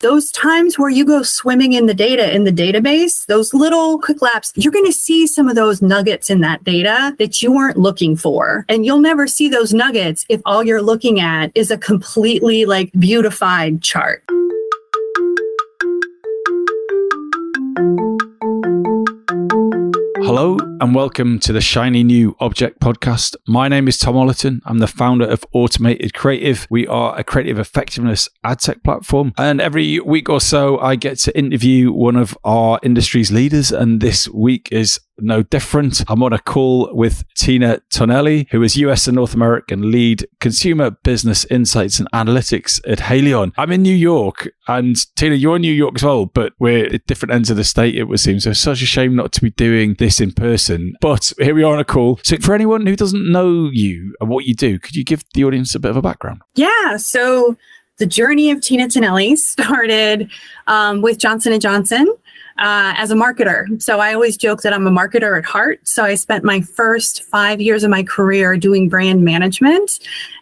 Those times where you go swimming in the data in the database, those little quick laps, you're going to see some of those nuggets in that data that you weren't looking for. And you'll never see those nuggets if all you're looking at is a completely beautified chart. Hello and welcome to the Shiny New Object podcast. My name is Tom Ollerton. I'm the founder of Automated Creative. We are a creative effectiveness ad tech platform. And every week or so, I get to interview one of our industry's leaders. And this week is no different. I'm on a call with Tonielli, who is US and North American lead consumer business insights and analytics at Haleon. I'm in New York, and Tina, you're in New York as well, but we're at different ends of the state, it would seem. So it's such a shame not to be doing this in person. But here we are on a call. So for anyone who doesn't know you and what you do, could you give the audience a bit of a background? Yeah. So the journey of Tina Tonielli started with Johnson & Johnson. As a marketer. So I always joke that I'm a marketer at heart. So I spent my first 5 years of my career doing brand management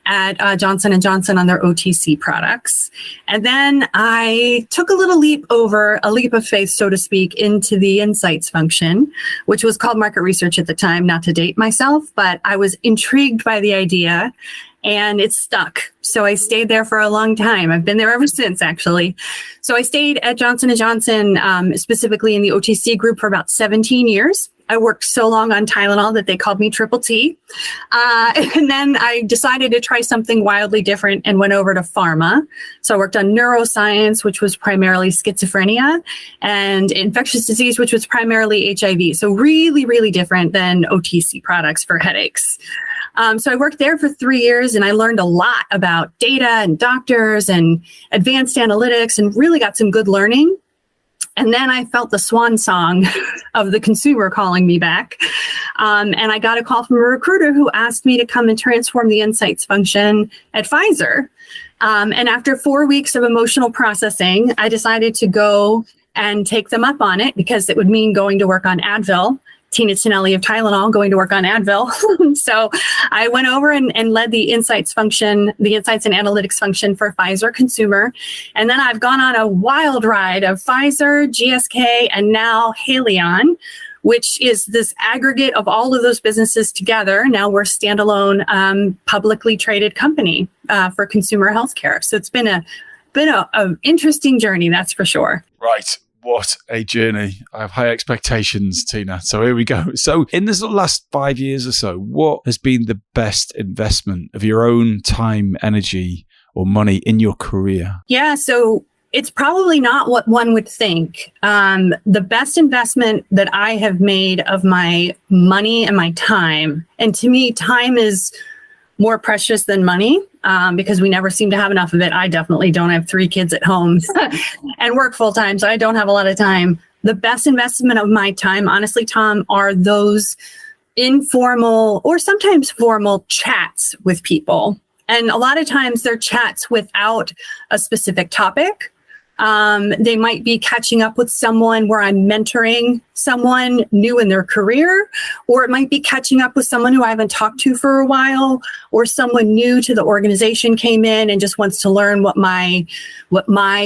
at Johnson & Johnson on their OTC products. And then I took a leap of faith, so to speak, into the insights function, which was called market research at the time, not to date myself, but I was intrigued by the idea. And it stuck. So I stayed there for a long time. I've been there ever since, actually. So I stayed at Johnson & Johnson, specifically in the OTC group, for about 17 years. I worked so long on Tylenol that they called me Triple T. And then I decided to try something wildly different and went over to pharma. So I worked on neuroscience, which was primarily schizophrenia, and infectious disease, which was primarily HIV. So really, really different than OTC products for headaches. So I worked there for 3 years, and I learned a lot about data and doctors and advanced analytics and really got some good learning. And then I felt the swan song of the consumer calling me back. And I got a call from a recruiter who asked me to come and transform the insights function at Pfizer. And after 4 weeks of emotional processing, I decided to go and take them up on it because it would mean going to work on Advil. Tina Tonielli of Tylenol going to work on Advil. So I went over and led the insights function, the insights and analytics function for Pfizer Consumer. And then I've gone on a wild ride of Pfizer, GSK, and now Haleon, which is this aggregate of all of those businesses together. Now we're a standalone publicly traded company for consumer healthcare. So it's been a interesting journey, that's for sure. Right. What a journey. I have high expectations, Tina. So here we go. So in this last 5 years or so, what has been the best investment of your own time, energy, or money in your career? Yeah, so it's probably not what one would think. The best investment that I have made of my money and my time, and to me, time is more precious than money because we never seem to have enough of it. I definitely don't. Have 3 kids at home and work full time, so I don't have a lot of time. The best investment of my time, honestly, Tom, are those informal or sometimes formal chats with people. And a lot of times they're chats without a specific topic. They might be catching up with someone where I'm mentoring someone new in their career, or it might be catching up with someone who I haven't talked to for a while, or someone new to the organization came in and just wants to learn what my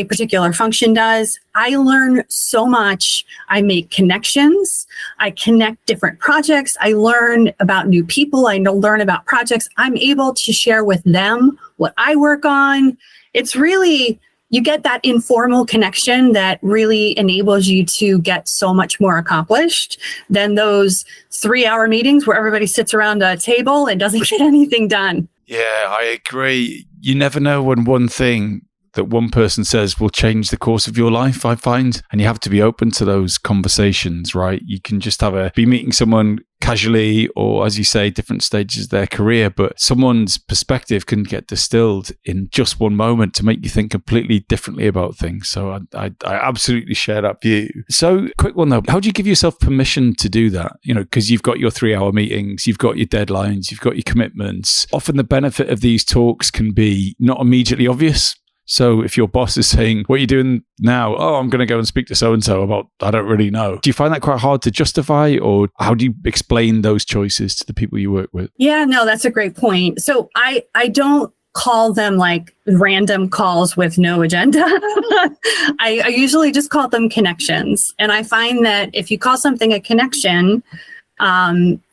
particular function does. I learn so much. I make connections. I connect different projects. I learn about new people. I learn about projects. I'm able to share with them what I work on. It's really, you get that informal connection that really enables you to get so much more accomplished than those 3-hour meetings where everybody sits around a table and doesn't get anything done. Yeah, I agree. You never know when one thing that one person says will change the course of your life, I find. And you have to be open to those conversations, right? You can just be meeting someone casually or, as you say, different stages of their career, but someone's perspective can get distilled in just one moment to make you think completely differently about things. So I absolutely share that view. So quick one though, how do you give yourself permission to do that? You know, because you've got your 3-hour meetings, you've got your deadlines, you've got your commitments. Often the benefit of these talks can be not immediately obvious. So if your boss is saying, what are you doing now? Oh, I'm going to go and speak to so-and-so about, I don't really know. Do you find that quite hard to justify, or how do you explain those choices to the people you work with? Yeah, no, that's a great point. So I don't call them like random calls with no agenda. I usually just call them connections. And I find that if you call something a connection,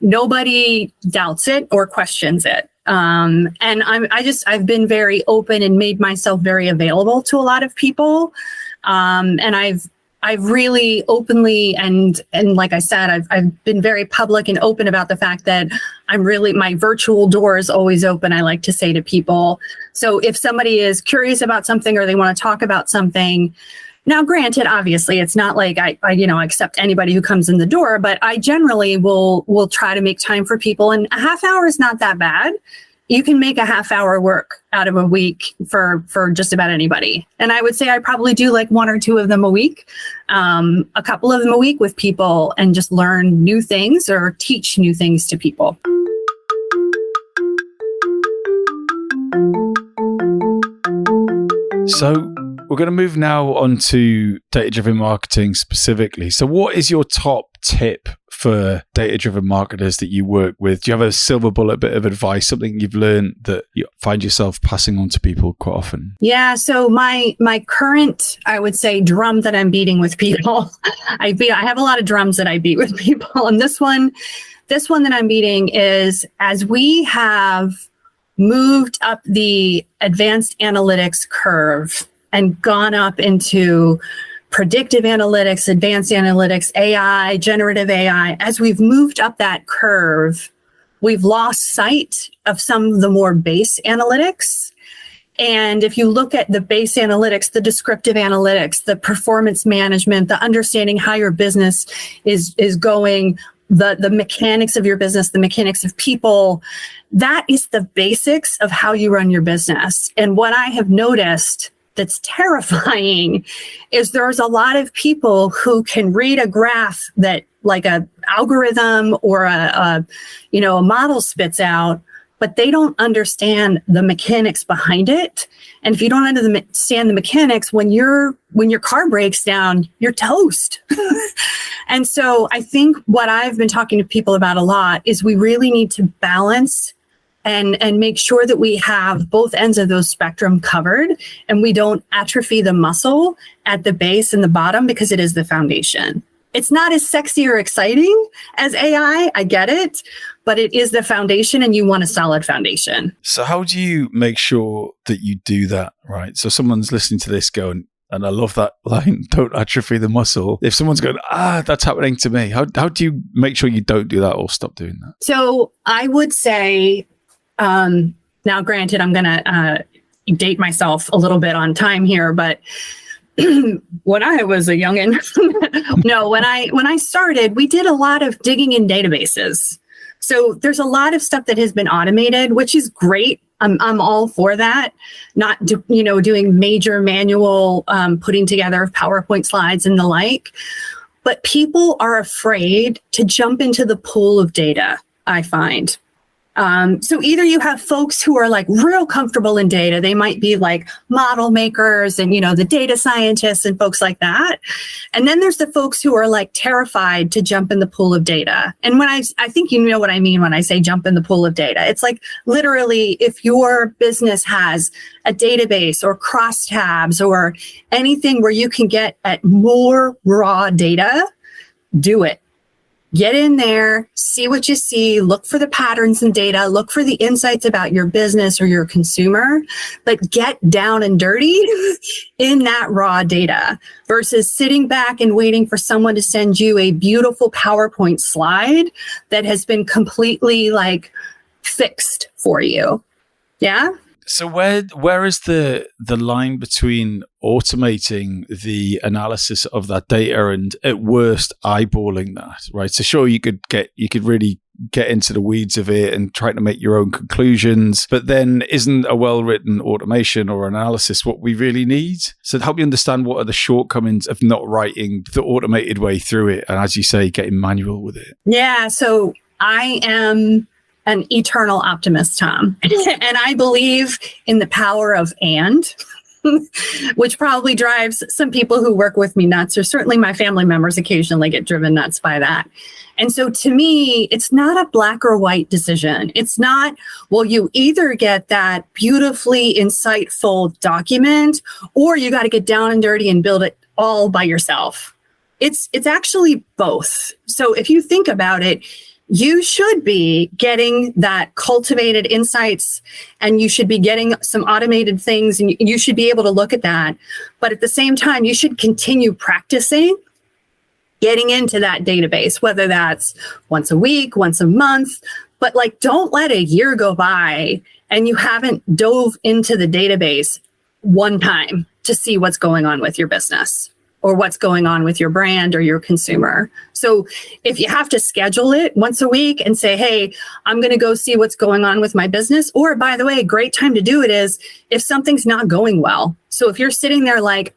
nobody doubts it or questions it. And I've been very open and made myself very available to a lot of people. And I've really openly and like I said, I've been very public and open about the fact that my virtual door is always open, I like to say to people. So if somebody is curious about something or they want to talk about something, now granted, obviously it's not like I accept anybody who comes in the door, but I generally will try to make time for people, and a half hour is not that bad. You can make a half hour work out of a week for just about anybody. And I would say I probably do like 1 or 2 of them a week, a couple of them a week with people, and just learn new things or teach new things to people. So we're going to move now on to data-driven marketing specifically. So what is your top tip for data-driven marketers that you work with? Do you have a silver bullet bit of advice, something you've learned that you find yourself passing on to people quite often? Yeah. So my current, I would say, drum that I'm beating with people, I have a lot of drums that I beat with people. And this one that I'm beating is, as we have moved up the advanced analytics curve and gone up into predictive analytics, advanced analytics, AI, generative AI, as we've moved up that curve, we've lost sight of some of the more base analytics. And if you look at the base analytics, the descriptive analytics, the performance management, the understanding how your business is going, the mechanics of your business, the mechanics of people, that is the basics of how you run your business. And what I have noticed that's terrifying is there's a lot of people who can read a graph that like a algorithm or a model spits out, but they don't understand the mechanics behind it. And if you don't understand the mechanics, when your car breaks down, you're toast. And so I think what I've been talking to people about a lot is we really need to balance and make sure that we have both ends of those spectrum covered, and we don't atrophy the muscle at the base and the bottom, because it is the foundation. It's not as sexy or exciting as AI, I get it, but it is the foundation, and you want a solid foundation. So how do you make sure that you do that, right? So someone's listening to this going, and I love that line, don't atrophy the muscle. If someone's going, that's happening to me, how do you make sure you don't do that or stop doing that? So I would say, now granted, I'm going to date myself a little bit on time here, but when I was a youngin', when I started, we did a lot of digging in databases. So there's a lot of stuff that has been automated, which is great. I'm all for that. Not doing major manual putting together of PowerPoint slides and the like. But people are afraid to jump into the pool of data, I find. So either you have folks who are like real comfortable in data, they might be like model makers and, the data scientists and folks like that. And then there's the folks who are like terrified to jump in the pool of data. And when I think you know what I mean when I say jump in the pool of data, it's like literally if your business has a database or crosstabs or anything where you can get at more raw data, do it. Get in there, see what you see, look for the patterns in data, look for the insights about your business or your consumer, but get down and dirty in that raw data versus sitting back and waiting for someone to send you a beautiful PowerPoint slide that has been completely like fixed for you. Yeah. So where is the line between automating the analysis of that data and at worst eyeballing that, right? So sure, you could really get into the weeds of it and try to make your own conclusions, but then isn't a well-written automation or analysis what we really need? So help me understand what are the shortcomings of not writing the automated way through it, and as you say, getting manual with it. Yeah, so I am an eternal optimist, Tom. And I believe in the power of and. which probably drives some people who work with me nuts, or certainly my family members occasionally get driven nuts by that. And so to me, it's not a black or white decision. It's not, well, you either get that beautifully insightful document, or you got to get down and dirty and build it all by yourself. It's actually both. So if you think about it, you should be getting that cultivated insights, and you should be getting some automated things, and you should be able to look at that. But at the same time, you should continue practicing getting into that database, whether that's once a week, once a month, but like, don't let a year go by and you haven't dove into the database one time to see what's going on with your business, or what's going on with your brand or your consumer. So if you have to schedule it once a week and say, hey, I'm going to go see what's going on with my business, or by the way, a great time to do it is if something's not going well. So if you're sitting there like,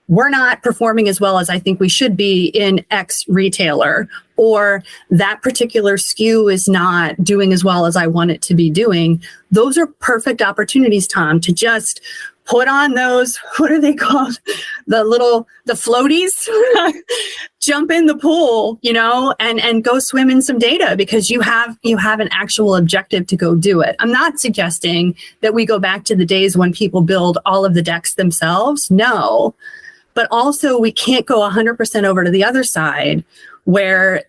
we're not performing as well as I think we should be in X retailer, or that particular SKU is not doing as well as I want it to be doing, those are perfect opportunities, Tom, to just put on those, what are they called? The floaties, jump in the pool, and go swim in some data, because you have an actual objective to go do it. I'm not suggesting that we go back to the days when people build all of the decks themselves. No, but also we can't go 100% over to the other side where,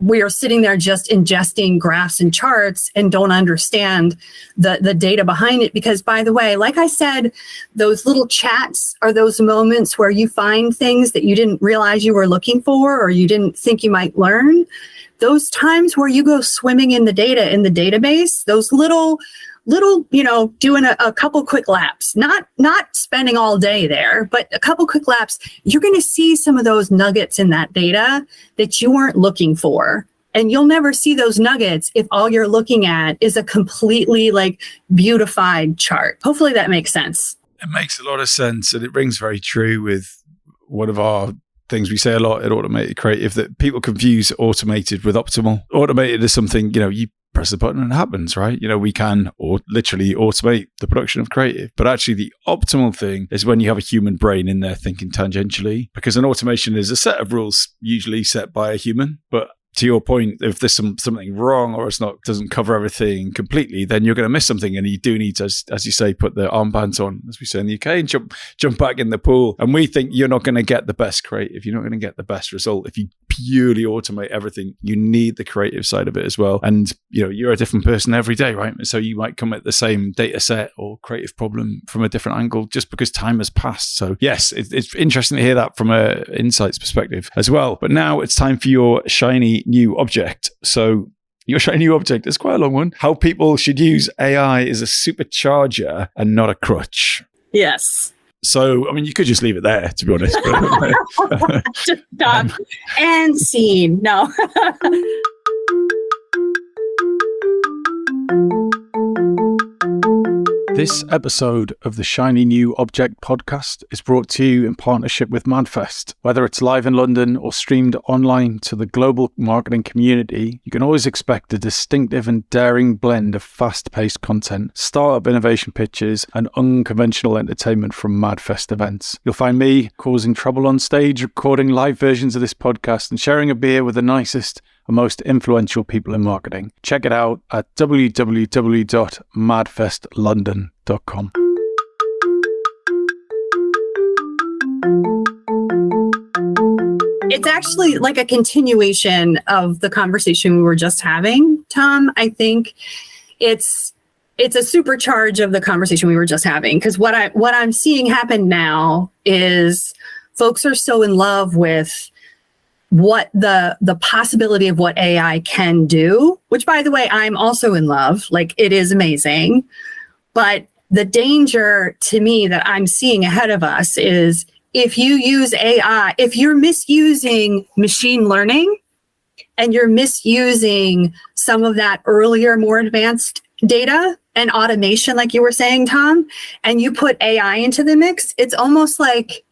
we are sitting there just ingesting graphs and charts and don't understand the data behind it. Because, by the way, like I said, those little chats are those moments where you find things that you didn't realize you were looking for, or you didn't think you might learn. Those times where you go swimming in the data in the database, those little, doing a couple quick laps, not spending all day there, but a couple quick laps, you're going to see some of those nuggets in that data that you weren't looking for. And you'll never see those nuggets if all you're looking at is a completely beautified chart. Hopefully that makes sense. It makes a lot of sense. And it rings very true with one of our things we say a lot at Automated Creative, that people confuse automated with optimal. Automated is something, you press the button and it happens, right? We can literally automate the production of creative. But actually the optimal thing is when you have a human brain in there thinking tangentially, because an automation is a set of rules usually set by a human. But to your point, if there's something wrong, or doesn't cover everything completely, then you're going to miss something. And you do need to, as you say, put the armbands on, as we say in the UK, and jump back in the pool. And we think you're not going to get the best creative. You're not going to get the best result if you purely automate everything. You need the creative side of it as well. And you're a different person every day, right? So you might come at the same data set or creative problem from a different angle just because time has passed. So yes, it's interesting to hear that from an insights perspective as well. But now it's time for your shiny new object. So your shiny new object is quite a long one. How people should use AI as a supercharger and not a crutch. Yes. So, you could just leave it there, to be honest. Just stop. And scene. No. This episode of the Shiny New Object podcast is brought to you in partnership with Madfest. Whether it's live in London or streamed online to the global marketing community, you can always expect a distinctive and daring blend of fast-paced content, startup innovation pitches, and unconventional entertainment from Madfest events. You'll find me causing trouble on stage, recording live versions of this podcast, and sharing a beer with the nicest and most influential people in marketing. Check it out at www.madfestlondon.com. It's actually like a continuation of the conversation we were just having, Tom. I think it's a supercharge of the conversation we were just having, because what I'm seeing happen now is folks are so in love with what the possibility of what AI can do, which, by the way, I'm also in love. It is amazing. But the danger to me that I'm seeing ahead of us is if you use AI, if you're misusing machine learning and you're misusing some of that earlier, more advanced data and automation, like you were saying, Tom, and you put AI into the mix, it's almost like,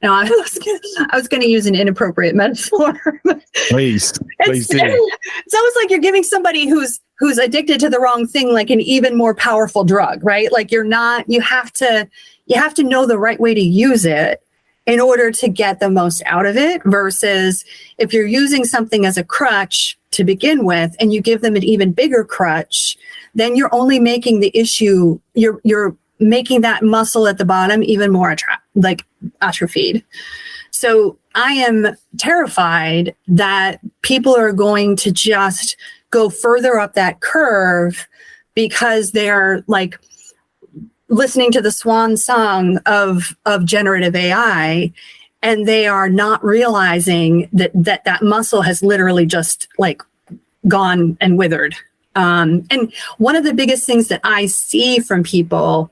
no, I was going to use an inappropriate metaphor. Please do. It's almost like you're giving somebody who's addicted to the wrong thing, like an even more powerful drug, right? You have to you have to know the right way to use it in order to get the most out of it, versus if you're using something as a crutch to begin with and you give them an even bigger crutch, then you're only making the issue, you're making that muscle at the bottom even more atrophied. So I am terrified that people are going to just go further up that curve because they're like listening to the swan song of generative AI, and they are not realizing that muscle has literally just like gone and withered. And one of the biggest things that I see from people,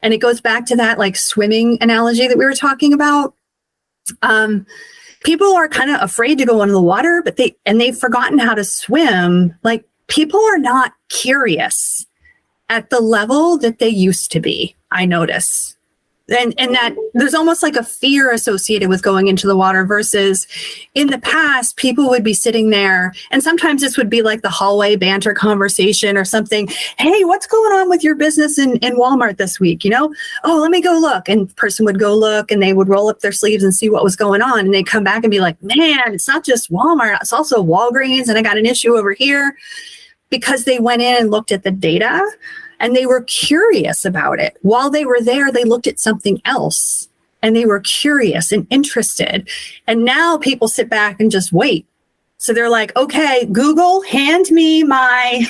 and it goes back to that like swimming analogy that we were talking about. People are kind of afraid to go into the water, but they've forgotten how to swim. Like, people are not curious at the level that they used to be, I notice. And that there's almost like a fear associated with going into the water, versus in the past, people would be sitting there, and sometimes this would be like the hallway banter conversation or something. Hey, what's going on with your business in Walmart this week? Oh, let me go look. And the person would go look, and they would roll up their sleeves and see what was going on. And they'd come back and be like, man, it's not just Walmart, it's also Walgreens, and I got an issue over here. Because they went in and looked at the data and they were curious about it. While they were there, they looked at something else and they were curious and interested. And now people sit back and just wait. So they're like, okay, Google, hand me my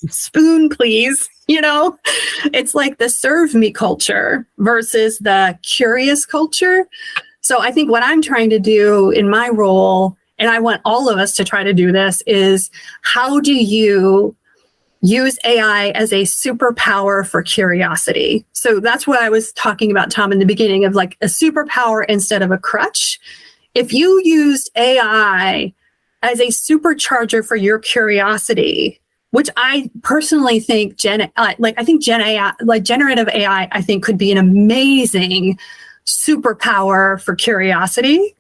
spoon, please. It's like the serve me culture versus the curious culture. So I think what I'm trying to do in my role, and I want all of us to try to do this, is how do you use AI as a superpower for curiosity? So that's what I was talking about, Tom, in the beginning, of like a superpower instead of a crutch. If you used AI as a supercharger for your curiosity, which I personally think generative AI, I think could be an amazing superpower for curiosity.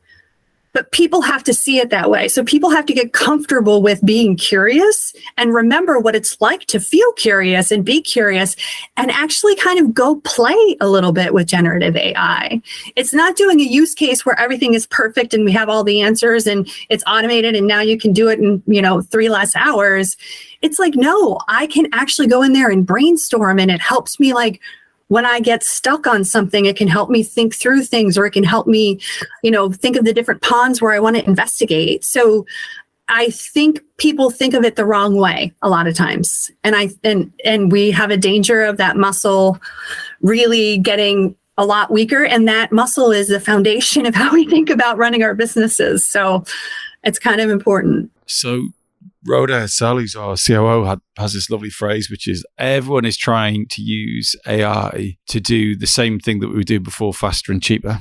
But people have to see it that way. So people have to get comfortable with being curious and remember what it's like to feel curious and be curious, and actually kind of go play a little bit with generative AI. It's not doing a use case where everything is perfect and we have all the answers and it's automated and now you can do it in 3 less hours. It's like, no, I can actually go in there and brainstorm, and it helps me, like, when I get stuck on something, it can help me think through things, or it can help me, think of the different ponds where I want to investigate. So I think people think of it the wrong way a lot of times. And we have a danger of that muscle really getting a lot weaker. And that muscle is the foundation of how we think about running our businesses. So it's kind of important. So Rhoda Sally's, our COO, has this lovely phrase, which is everyone is trying to use AI to do the same thing that we were doing before, faster and cheaper.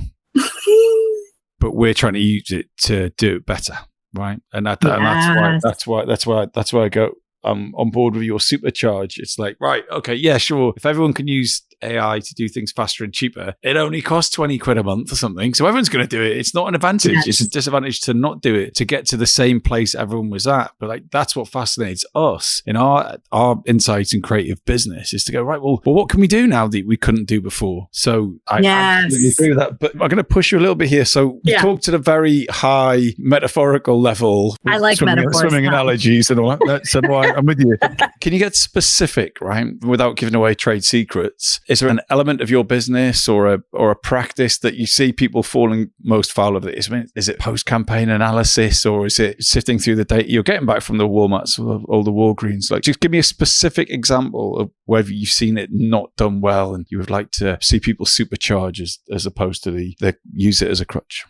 But we're trying to use it to do it better, right? And that's why I go, I'm on board with your supercharge. It's like, right, okay, yeah, sure. If everyone can use AI to do things faster and cheaper, it only costs 20 quid a month or something. So everyone's going to do it. It's not an advantage. Yes. It's a disadvantage to not do it, to get to the same place everyone was at. But like, that's what fascinates us in our insights and creative business, is to go, right, well, what can we do now that we couldn't do before? So I absolutely agree with that. But I'm going to push you a little bit here. So we talked at a very high metaphorical level. I like swimming analogies and all that. So I'm with you. Can you get specific, right, without giving away trade secrets? Is there an element of your business or a practice that you see people falling most foul of? Is it post-campaign analysis, or is it sifting through the data you're getting back from the Walmarts or the Walgreens? Like, just give me a specific example of where you've seen it not done well and you would like to see people supercharge as opposed to they use it as a crutch.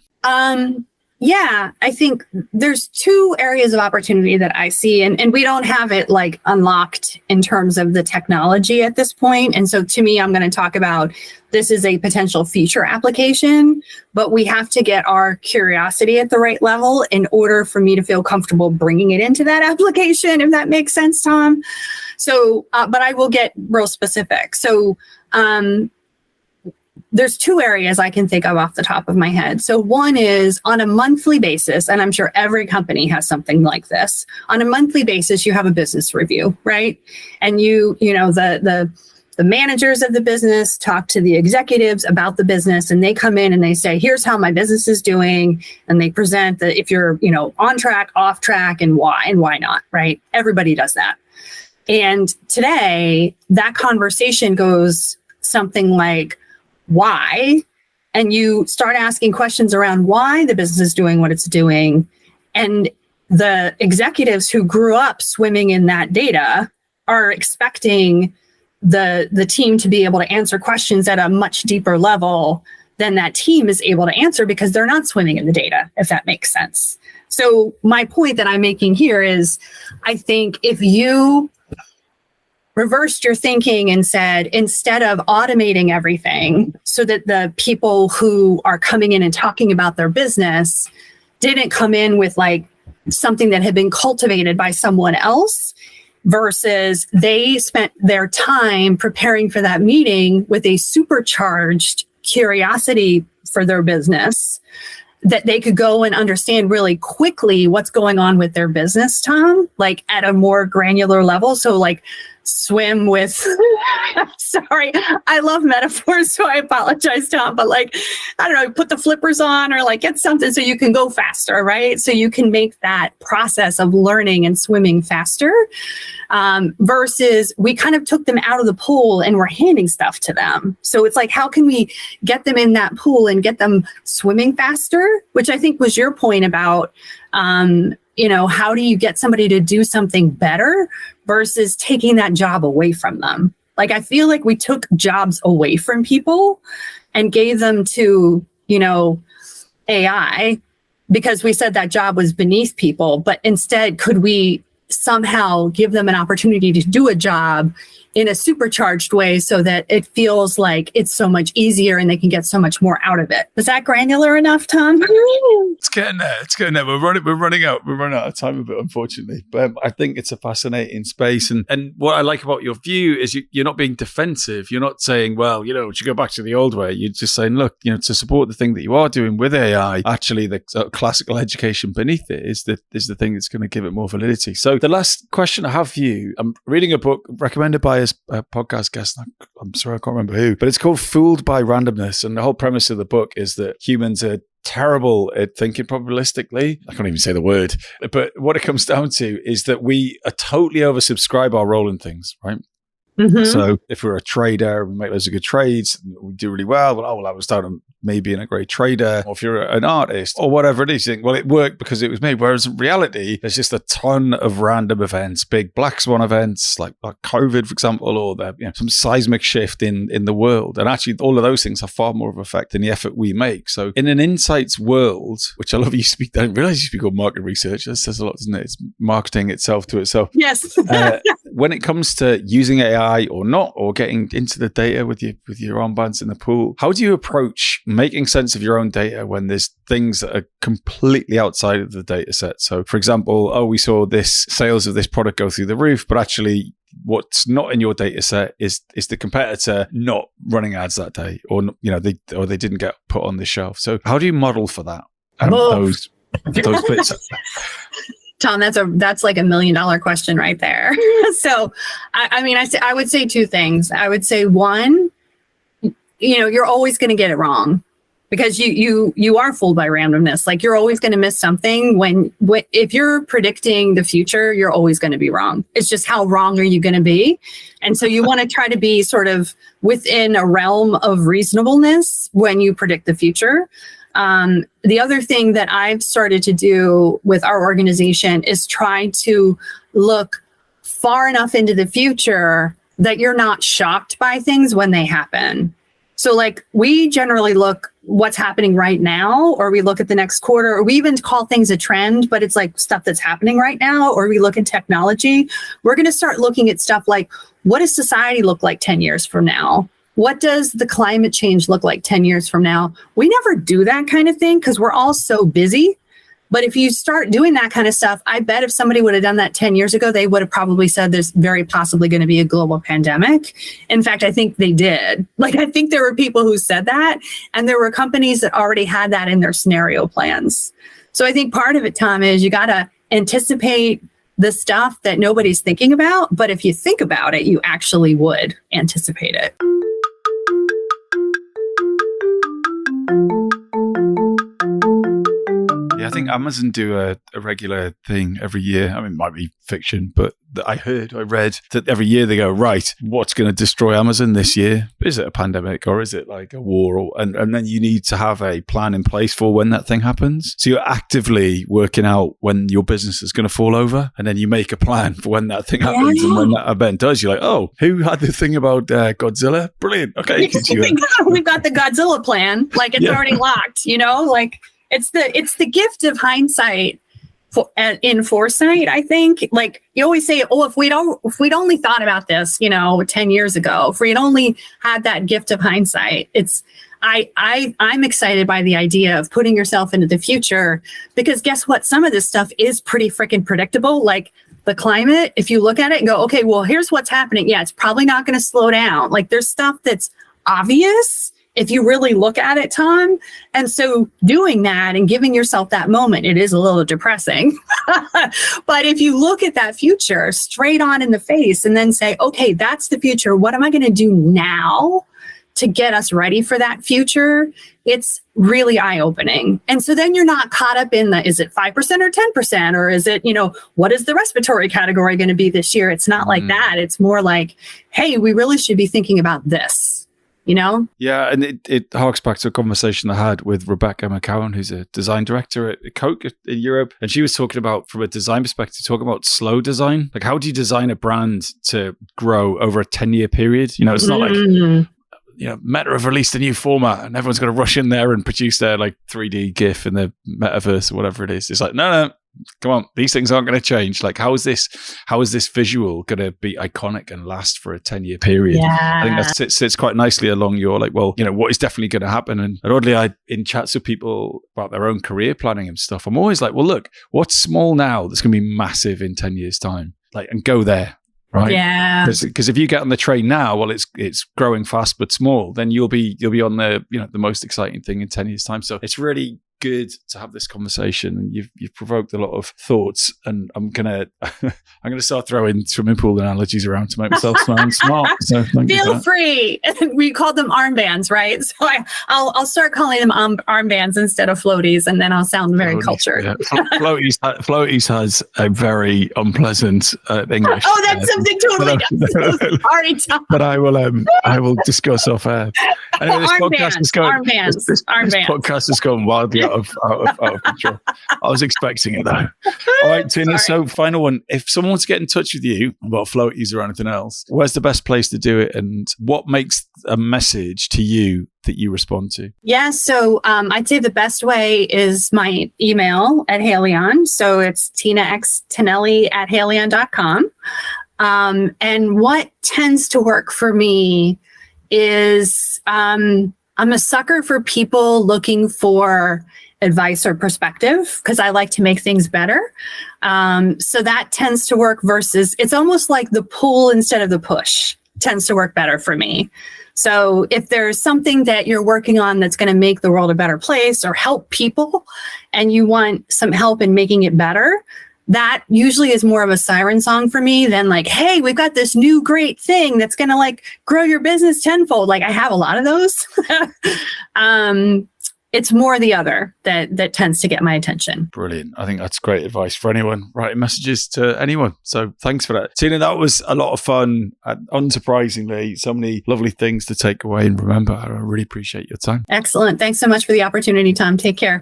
Yeah, I think there's 2 areas of opportunity that I see, and we don't have it like unlocked in terms of the technology at this point. And so to me, I'm going to talk about this is a potential future application, but we have to get our curiosity at the right level in order for me to feel comfortable bringing it into that application, if that makes sense, Tom. So, but I will get real specific. So, there's 2 areas I can think of off the top of my head. So one is on a monthly basis, and I'm sure every company has something like this. On a monthly basis, you have a business review, right? And the the managers of the business talk to the executives about the business, and they come in and they say, here's how my business is doing. And they present that if you're, on track, off track, and why not, right? Everybody does that. And today that conversation goes something like, why? And you start asking questions around why the business is doing what it's doing. And the executives who grew up swimming in that data are expecting the team to be able to answer questions at a much deeper level than that team is able to answer because they're not swimming in the data, if that makes sense. So my point that I'm making here is, I think if you reversed your thinking and said, instead of automating everything so that the people who are coming in and talking about their business didn't come in with like something that had been cultivated by someone else, versus they spent their time preparing for that meeting with a supercharged curiosity for their business, that they could go and understand really quickly what's going on with their business, Tom, like at a more granular level. So like swim with, sorry, I love metaphors, so I apologize, Tom, but like, I don't know, put the flippers on or like get something so you can go faster, right? So you can make that process of learning and swimming faster, versus we kind of took them out of the pool and we're handing stuff to them. So it's like, how can we get them in that pool and get them swimming faster? Which I think was your point about, how do you get somebody to do something better versus taking that job away from them? Like, I feel like we took jobs away from people and gave them to, AI because we said that job was beneath people. But instead, could we somehow give them an opportunity to do a job in a supercharged way so that it feels like it's so much easier and they can get so much more out of it? Is that granular enough, Tom? It's getting there. We're running out of time a bit, unfortunately. But I think it's a fascinating space. And what I like about your view is you're not being defensive. You're not saying, well, we should go back to the old way. You're just saying, look, to support the thing that you are doing with AI, actually the classical education beneath it is the thing that's going to give it more validity. So the last question I have for you, I'm reading a book recommended by a podcast guest. I'm sorry, I can't remember who, but it's called Fooled by Randomness. And the whole premise of the book is that humans are terrible at thinking probabilistically. I can't even say the word, but what it comes down to is that we are totally oversubscribe our role in things, right? Mm-hmm. So if we're a trader, we make loads of good trades, we do really well. Well, I was down on me being a great trader. Or if you're an artist or whatever it is, you think, well, it worked because it was me. Whereas in reality, there's just a ton of random events, big black swan events like COVID, for example, or some seismic shift in the world. And actually, all of those things have far more of an effect than the effort we make. So in an insights world, which I love you speak, I didn't realize you speak called market research. That says a lot, doesn't it? It's marketing itself to itself. Yes. When it comes to using AI or not, or getting into the data with your armbands in the pool, how do you approach making sense of your own data when there's things that are completely outside of the data set? So for example, we saw this sales of this product go through the roof, but actually what's not in your data set is the competitor not running ads that day, or they didn't get put on the shelf. So how do you model for that? Those bits. Tom, that's like $1 million question right there. So, I would say two things. I would say one, you're always going to get it wrong because you are fooled by randomness. Like, you're always going to miss something when if you're predicting the future, you're always going to be wrong. It's just how wrong are you going to be? And so you want to try to be sort of within a realm of reasonableness when you predict the future. The other thing that I've started to do with our organization is try to look far enough into the future that you're not shocked by things when they happen. So like, we generally look what's happening right now, or we look at the next quarter, or we even call things a trend, but it's like stuff that's happening right now, or we look at technology. We're going to start looking at stuff like, what does society look like 10 years from now? What does the climate change look like 10 years from now? We never do that kind of thing because we're all so busy. But if you start doing that kind of stuff, I bet if somebody would have done that 10 years ago, they would have probably said there's very possibly going to be a global pandemic. In fact, I think they did. Like, I think there were people who said that, and there were companies that already had that in their scenario plans. So I think part of it, Tom, is you got to anticipate the stuff that nobody's thinking about. But if you think about it, you actually would anticipate it. Yeah, I think Amazon do a regular thing every year. I mean, it might be fiction, but I read that every year they go, right, what's going to destroy Amazon this year? Is it a pandemic or is it like a war? And then you need to have a plan in place for when that thing happens. So you're actively working out when your business is going to fall over, and then you make a plan for when that thing happens. And when that event does, you're like, oh, who had the thing about Godzilla? Brilliant. Okay. We've got the Godzilla plan. Like it's already locked, like it's the gift of hindsight. In foresight, I think, like you always say, oh, if we'd only thought about this, 10 years ago, if we'd only had that gift of hindsight, I'm excited by the idea of putting yourself into the future, because guess what? Some of this stuff is pretty freaking predictable. Like the climate, if you look at it and go, okay, well, here's what's happening. Yeah, it's probably not going to slow down. Like there's stuff that's obvious if you really look at it, Tom. And so doing that and giving yourself that moment, it is a little depressing. But if you look at that future straight on in the face and then say, okay, that's the future. What am I going to do now to get us ready for that future? It's really eye-opening. And so then you're not caught up in is it 5% or 10%? Or is it, what is the respiratory category going to be this year? It's not like that. It's more like, hey, we really should be thinking about this. Yeah, and it harks back to a conversation I had with Rebecca McCowan, who's a design director at Coke in Europe, and she was talking about, from a design perspective, talking about slow design. Like, how do you design a brand to grow over a 10-year period? It's not like Meta have released a new format and everyone's going to rush in there and produce their like 3D GIF in the metaverse or whatever it is. It's like, no, come on, these things aren't going to change. Like, how is this visual going to be iconic and last for a 10-year period? Yeah. I think that sits quite nicely along your like, well, what is definitely going to happen. And oddly, in chats with people about their own career planning and stuff, I'm always like, well, look, what's small now that's going to be massive in 10 years time? Like, and go there. Right. Yeah. Because if you get on the train now, well, it's growing fast but small, then you'll be on the the most exciting thing in 10 years time. So it's really good to have this conversation, and you've provoked a lot of thoughts, and I'm gonna start throwing swimming pool analogies around to make myself sound smart. So feel free. We called them armbands, right? So I'll start calling them armbands instead of floaties, and then I'll sound very cultured. Yeah. Floaties has a very unpleasant English. Oh, that's something totally different. Sorry, Tom. But I will discuss off air. Anyway, this podcast is going wildly out of control. I was expecting it though. All right, Tina. So final one. If someone wants to get in touch with you about floaties or anything else, where's the best place to do it? And what makes a message to you that you respond to? Yeah. So I'd say the best way is my email at Haleon. So it's tinaxtonelli@haleon.com. And what tends to work for me is I'm a sucker for people looking for advice or perspective, because I like to make things better. So that tends to work, versus it's almost like the pull instead of the push tends to work better for me. So if there's something that you're working on that's going to make the world a better place or help people, and you want some help in making it better, that usually is more of a siren song for me than like, hey, we've got this new great thing that's going to like grow your business tenfold. Like I have a lot of those. It's more the other that tends to get my attention. Brilliant. I think that's great advice for anyone writing messages to anyone. So thanks for that. Tina, that was a lot of fun. Unsurprisingly, so many lovely things to take away and remember. I really appreciate your time. Excellent. Thanks so much for the opportunity, Tom. Take care.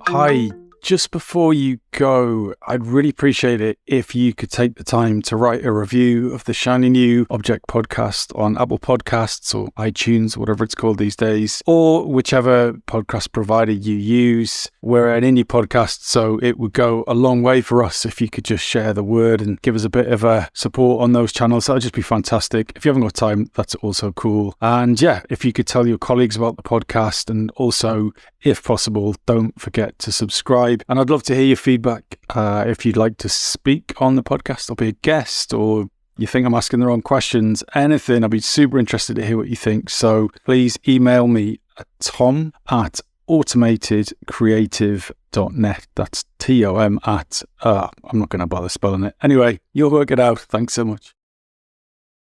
Hi. Just before you go, I'd really appreciate it if you could take the time to write a review of the Shiny New Object podcast on Apple Podcasts or iTunes, whatever it's called these days, or whichever podcast provider you use. We're an indie podcast, so it would go a long way for us if you could just share the word and give us a bit of a support on those channels. That'd just be fantastic. If you haven't got time, that's also cool. And yeah, if you could tell your colleagues about the podcast, and also, if possible, don't forget to subscribe. And I'd love to hear your feedback. If you'd like to speak on the podcast or be a guest, or you think I'm asking the wrong questions, anything, I'd be super interested to hear what you think. So please email me at tom@unafraid.com. automatedcreative.net. That's TOM at, I'm not going to bother spelling it. Anyway, you'll work it out. Thanks so much.